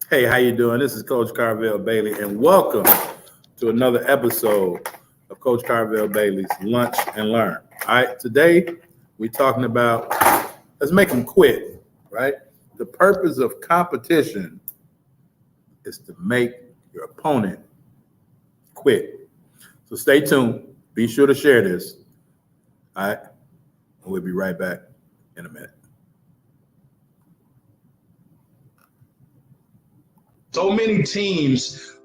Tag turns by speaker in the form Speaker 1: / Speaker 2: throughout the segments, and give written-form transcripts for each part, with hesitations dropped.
Speaker 1: Hey, how you doing? This is Coach Carvel Bailey, and welcome to another episode of Coach Carvel Bailey's Lunch and Learn. All right, today we're talking about let's make them quit, right? The purpose of competition is to make your opponent quit. So stay tuned. Be sure to share this. All right, we'll be right back in a minute.
Speaker 2: So many teams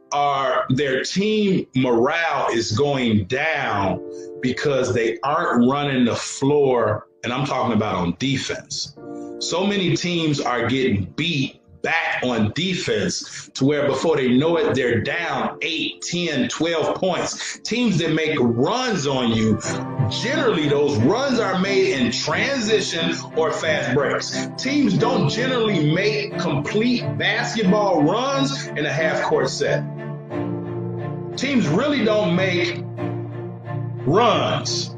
Speaker 2: their team morale is going down because they aren't running the floor, and I'm talking about on defense. So many teams are getting beat back on defense to where before they know it, they're down 8, 10, 12 points. Teams that make runs on you, generally those runs are made in transition or fast breaks. Teams don't generally make complete basketball runs in a half-court set. Teams really don't make runs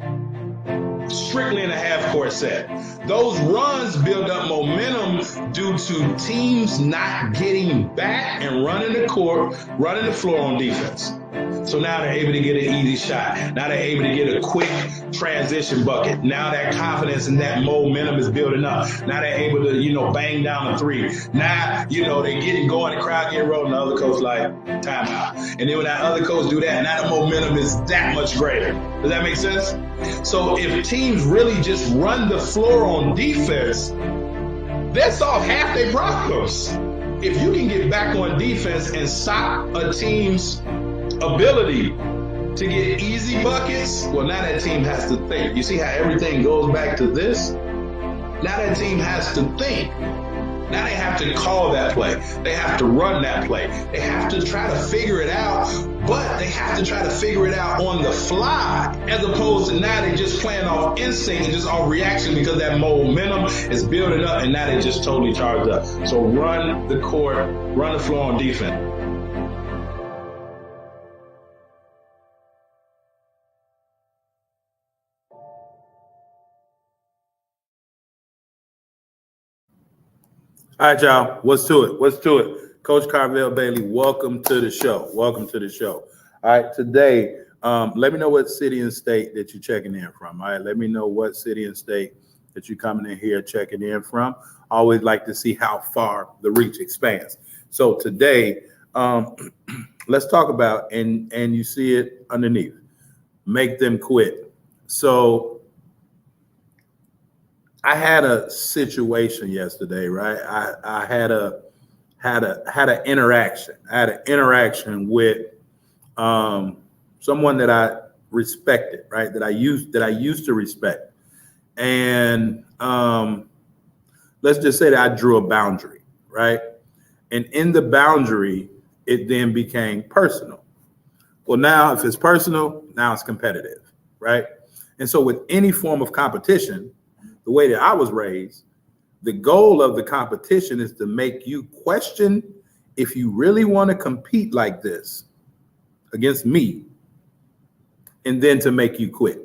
Speaker 2: strictly in a half-court set. Those runs build up momentum due to teams not getting back and running the court, running the floor on defense. So now they're able to get an easy shot. Now they're able to get a quick transition bucket. Now that confidence and that momentum is building up. Now they're able to, bang down a three. Now, they get it going, the crowd get rolling, the other coach like, timeout. And then when that other coach do that, now the momentum is that much greater. Does that make sense? So if teams really just run the floor on defense, they'll solve half their problems. If you can get back on defense and stop a team's ability to get easy buckets, well, now that team has to think. You see how everything goes back to this? Now that team has to think. Now they have to call that play. They have to run that play. They have to try to figure it out, but they have to try to figure it out on the fly, as opposed to now they just playing off instinct and just off reaction because that momentum is building up and now they just totally charged up. So run the court, run the floor on defense.
Speaker 1: All right, y'all. What's to it? Coach Carvel Bailey, welcome to the show. All right, today, let me know what city and state that you're checking in from. All right, let me know what city and state that you're coming in here checking in from. I always like to see how far the reach expands. So today, let's talk about, and you see it underneath, make them quit. So I had a situation yesterday, right? I had an interaction. I had an interaction with someone that I respected, right? That I used to respect, and let's just say that I drew a boundary, right? And in the boundary, it then became personal. Well, now if it's personal, now it's competitive, right? And so with any form of competition, the way that I was raised, the goal of the competition is to make you question if you really want to compete like this against me, and then to make you quit.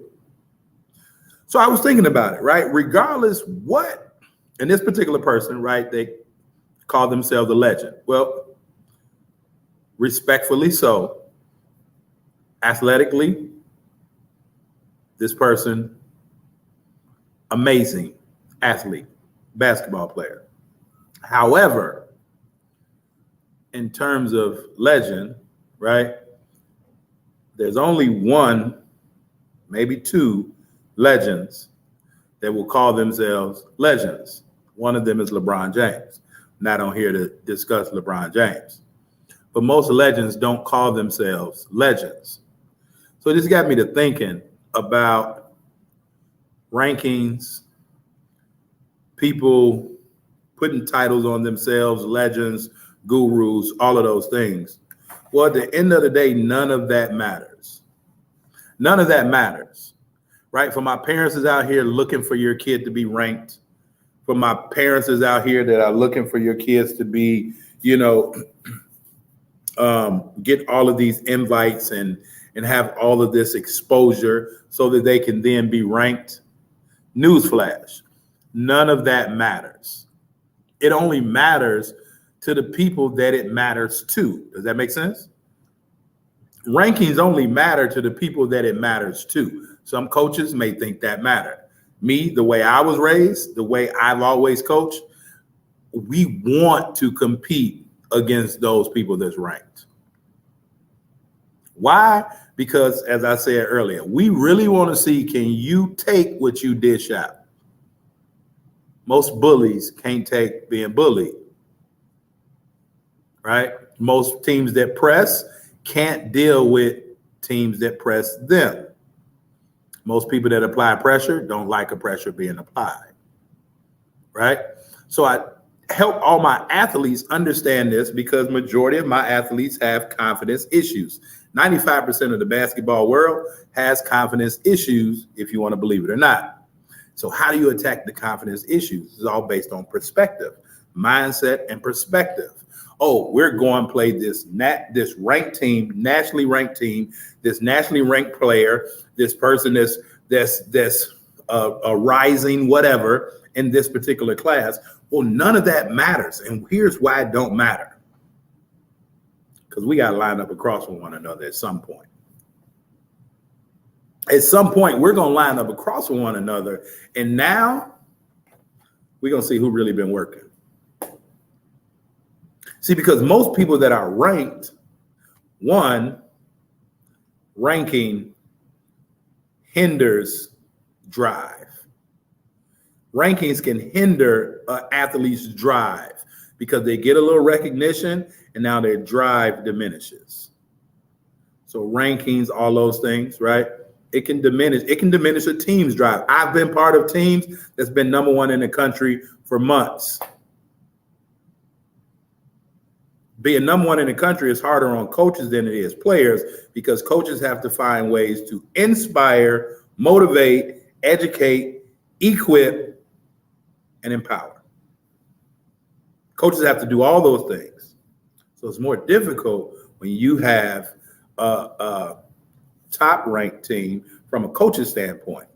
Speaker 1: So I was thinking about it, right? Regardless what, and this particular person, right, they call themselves a legend. Well, respectfully so, athletically, this person, amazing athlete, basketball player. However, in terms of legend, right, there's only one, maybe two legends that will call themselves legends. One of them is LeBron James. I'm not on here to discuss LeBron James, but most legends don't call themselves legends. So this got me to thinking about rankings, people putting titles on themselves, legends, gurus, all of those things. Well, at the end of the day, none of that matters. None of that matters, right? For my parents is out here looking for your kid to be ranked. For my parents is out here that are looking for your kids to be, get all of these invites and have all of this exposure so that they can then be ranked. Newsflash, none of that matters. It only matters to the people that it matters to. Does that make sense? Rankings only matter to the people that it matters to. Some coaches may think that matter. Me, the way I was raised, the way I've always coached, we want to compete against those people that's ranked. Why? Because, as I said earlier, we really want to see, can you take what you dish out? Most bullies can't take being bullied, right? Most teams that press can't deal with teams that press them. Most people that apply pressure don't like a pressure being applied, right? So I help all my athletes understand this because majority of my athletes have confidence issues. 95% of the basketball world has confidence issues, if you want to believe it or not. So how do you attack the confidence issues? It's all based on perspective, mindset, and perspective. Oh, we're going to play this ranked team, nationally ranked team, this nationally ranked player, this person that's a rising whatever in this particular class. Well, none of that matters. And here's why it don't matter. Because we got to line up across from one another at some point. At some point, we're going to line up across from one another. And now we're going to see who really been working. See, because most people that are ranked, one, ranking hinders drive. Rankings can hinder an athlete's drive because they get a little recognition and now their drive diminishes. So rankings, all those things, right? It can diminish a team's drive. I've been part of teams that's been number one in the country for months. Being number one in the country is harder on coaches than it is players because coaches have to find ways to inspire, motivate, educate, equip, and empower. Coaches have to do all those things. So it's more difficult when you have a top-ranked team from a coach's standpoint.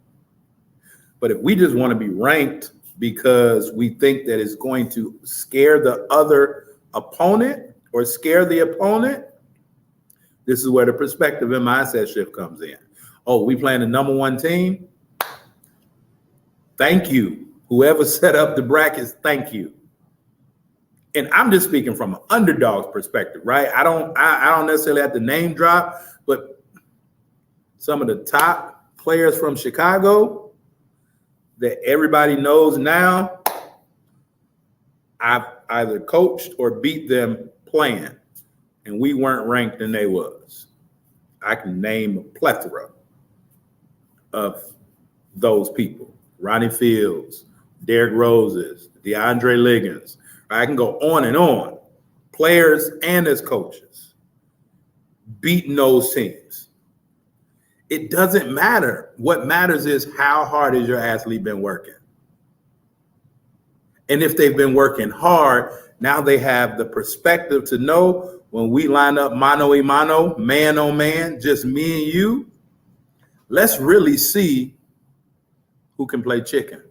Speaker 1: But if we just want to be ranked because we think that it's going to scare the other opponent or scare the opponent, this is where the perspective and mindset shift comes in. Oh, we playing the number one team? Thank you. Whoever set up the brackets, thank you. And I'm just speaking from an underdog's perspective, right? I don't necessarily have to name drop, but some of the top players from Chicago that everybody knows now, I've either coached or beat them playing, and we weren't ranked than they was. I can name a plethora of those people. Ronnie Fields, Derrick Roses, DeAndre Liggins. I can go on and on. Players and as coaches beating those teams. It doesn't matter. What matters is how hard has your athlete been working. And if they've been working hard, now they have the perspective to know when we line up mano a mano, man on man, just me and you, let's really see who can play chicken.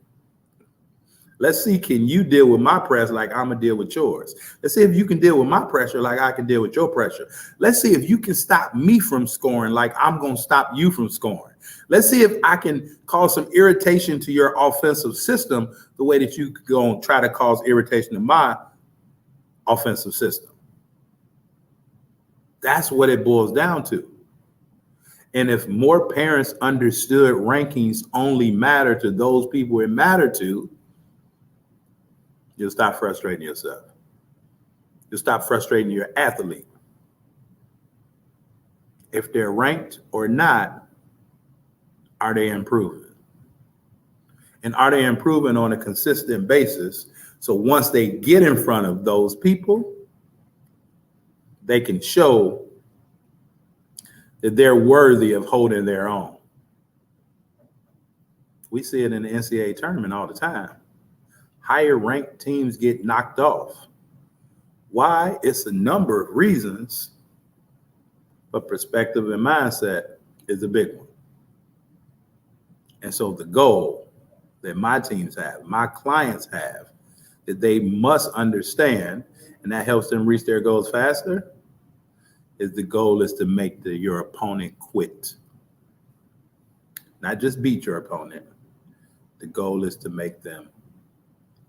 Speaker 1: Let's see, can you deal with my press like I'm going to deal with yours? Let's see if you can deal with my pressure like I can deal with your pressure. Let's see if you can stop me from scoring like I'm going to stop you from scoring. Let's see if I can cause some irritation to your offensive system the way that you could go and try to cause irritation to my offensive system. That's what it boils down to. And if more parents understood rankings only matter to those people it matter to, you'll stop frustrating yourself. You'll stop frustrating your athlete. If they're ranked or not, are they improving? And are they improving on a consistent basis? So once they get in front of those people, they can show that they're worthy of holding their own. We see it in the NCAA tournament all the time. Higher ranked teams get knocked off. Why? It's a number of reasons, but perspective and mindset is a big one. And so the goal that my teams have, my clients have, that they must understand and that helps them reach their goals faster, is the goal is to make your opponent quit. Not just beat your opponent. The goal is to make them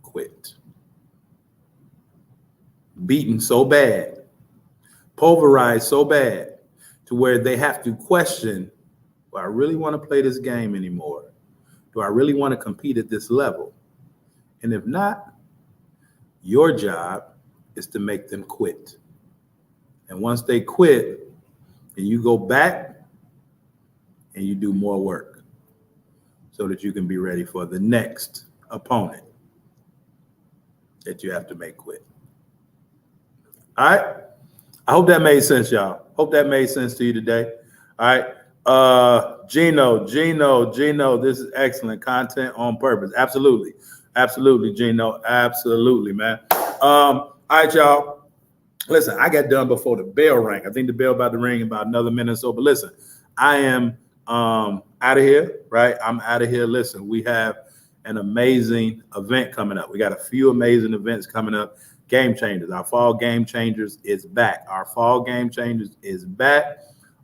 Speaker 1: quit. Beaten so bad, pulverized so bad, to where they have to question, do I really want to play this game anymore? Do I really want to compete at this level? And if not, your job is to make them quit. And once they quit, then you go back and you do more work so that you can be ready for the next opponent that you have to make quit. All right. I hope that made sense, y'all. Hope that made sense to you today. All right. Gino, this is excellent content on purpose. Absolutely, Gino. Absolutely, man. All right, y'all. Listen, I got done before the bell rang. I think the bell about to ring in about another minute or so. But listen, I am out of here, right? I'm out of here. Listen, we have an amazing event coming up. We got a few amazing events coming up. Game Changers. Our Fall Game Changers is back.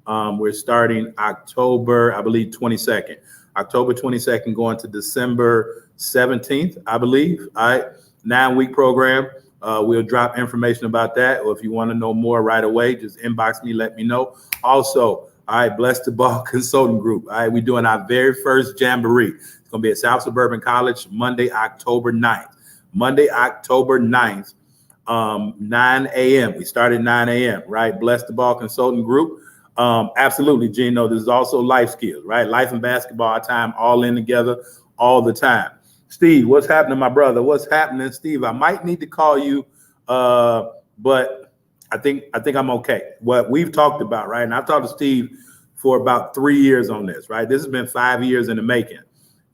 Speaker 1: We're starting October, I believe, 22nd. October 22nd going to December 17th, I believe. All right. 9-week program. We'll drop information about that. Or if you want to know more right away, just inbox me, let me know. Also, all right, Bless the Ball Consulting Group. All right, we're doing our very first Jamboree. It's going to be at South Suburban College, Monday, October 9th. 9 a.m. We start at 9 a.m., right? Bless the Ball Consulting Group. Absolutely, Gino. This is also life skills, right? Life and basketball, our time all in together all the time. Steve, what's happening, my brother? What's happening, Steve? I might need to call you, but I think I'm okay. What we've talked about, right? And I've talked to Steve for about 3 years on this, right? This has been 5 years in the making,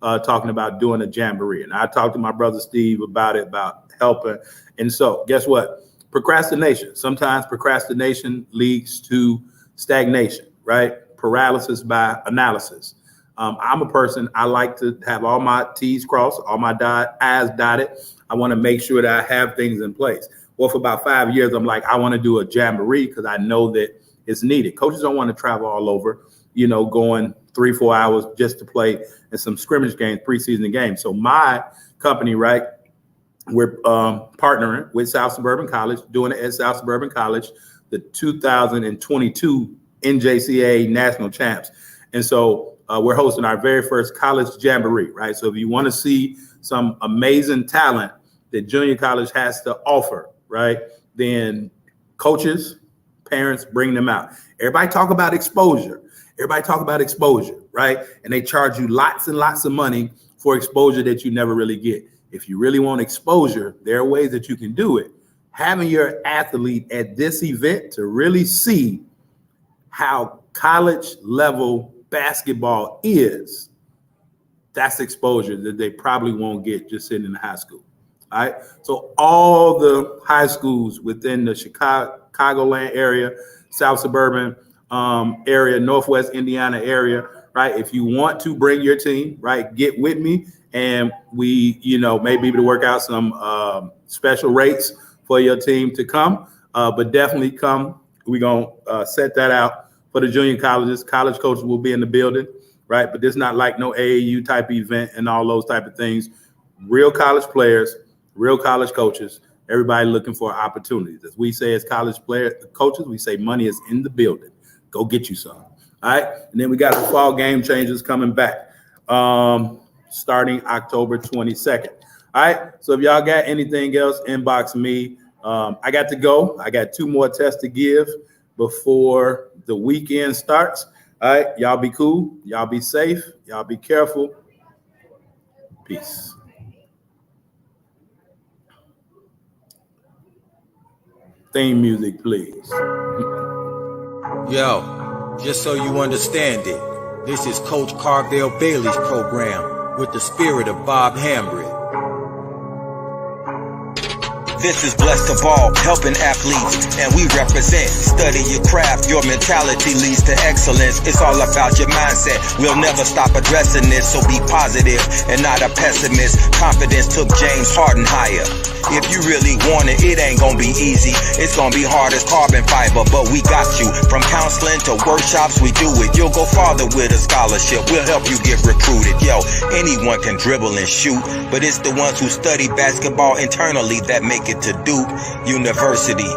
Speaker 1: talking about doing a Jamboree. And I talked to my brother Steve about it, about helping. And so guess what? Procrastination. Sometimes procrastination leads to stagnation, right? Paralysis by analysis. I'm a person, I like to have all my T's crossed, all my I's dotted. I want to make sure that I have things in place. Well, for about 5 years, I'm like, I want to do a Jamboree because I know that it's needed. Coaches don't want to travel all over, going 3-4 hours just to play in some scrimmage games, preseason games. So my company, right, we're partnering with South Suburban College, doing it at South Suburban College, the 2022 NJCAA National Champs. And so we're hosting our very first college Jamboree, right? So if you want to see some amazing talent that junior college has to offer, right, then coaches, parents, bring them out. Everybody talk about exposure, right? And they charge you lots and lots of money for exposure that you never really get. If you really want exposure, there are ways that you can do it. Having your athlete at this event to really see how college level basketball is, that's exposure that they probably won't get just sitting in high school. All right. So all the high schools within the Chicagoland area, South Suburban area, Northwest Indiana area, right? If you want to bring your team, right, get with me. And we, may be able to work out some special rates for your team to come. But definitely come. We're going to set that out for the junior colleges. College coaches will be in the building, right? But this is not like no AAU type event and all those type of things. Real college players, real college coaches, everybody looking for opportunities. As we say as college coaches, we say money is in the building. Go get you some. All right. And then we got the Fall Game Changers coming back. Starting October 22nd. All right. So if y'all got anything else, inbox me. I got to go. I got 2 more tests to give before the weekend starts. All right. Y'all be cool. Y'all be safe. Y'all be careful. Peace. Theme music, please.
Speaker 3: Yo, just so you understand it, this is Coach Carvel Bailey's program with the spirit of Bob Hambry. This is Bless the Ball, helping athletes, and we represent. Study your craft, your mentality leads to excellence. It's all about your mindset. We'll never stop addressing this, so be positive and not a pessimist. Confidence took James Harden higher. If you really want it, it ain't gonna be easy. It's gonna be hard as carbon fiber, but we got you. From counseling to workshops, we do it. You'll go farther with a scholarship. We'll help you get recruited. Yo, anyone can dribble and shoot, but it's the ones who study basketball internally that make it to Duke University.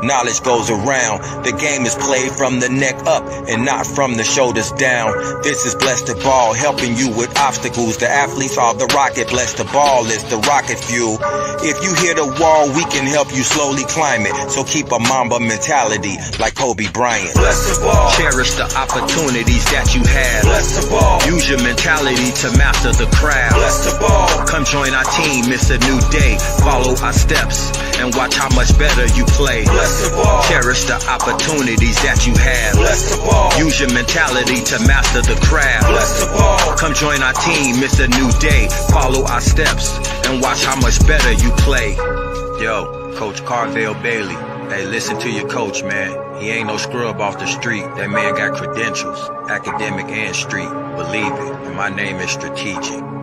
Speaker 3: Knowledge goes around. The game is played from the neck up and not from the shoulders down. This is Bless the Ball, helping you with obstacles. The athletes are the rocket. Bless the Ball is the rocket fuel. If you hit a wall, we can help you slowly climb it. So keep a Mamba mentality like Kobe Bryant.
Speaker 2: Bless the ball.
Speaker 3: Cherish the opportunities that you have.
Speaker 2: Bless the ball.
Speaker 3: Use your mentality to master the craft.
Speaker 2: Bless the ball.
Speaker 3: Come join our team, it's a new day. Follow our steps and watch how much better you play.
Speaker 2: Bless the ball.
Speaker 3: Cherish the opportunities that you have.
Speaker 2: Bless the ball.
Speaker 3: Use your mentality to master the craft.
Speaker 2: Bless the ball.
Speaker 3: Come join our team, it's a new day. Follow our steps and watch how much better you play. Yo, Coach Carvell Bailey. Hey, listen to your coach, man. He ain't no scrub off the street. That man got credentials, academic and street. Believe it. And my name is Strategic.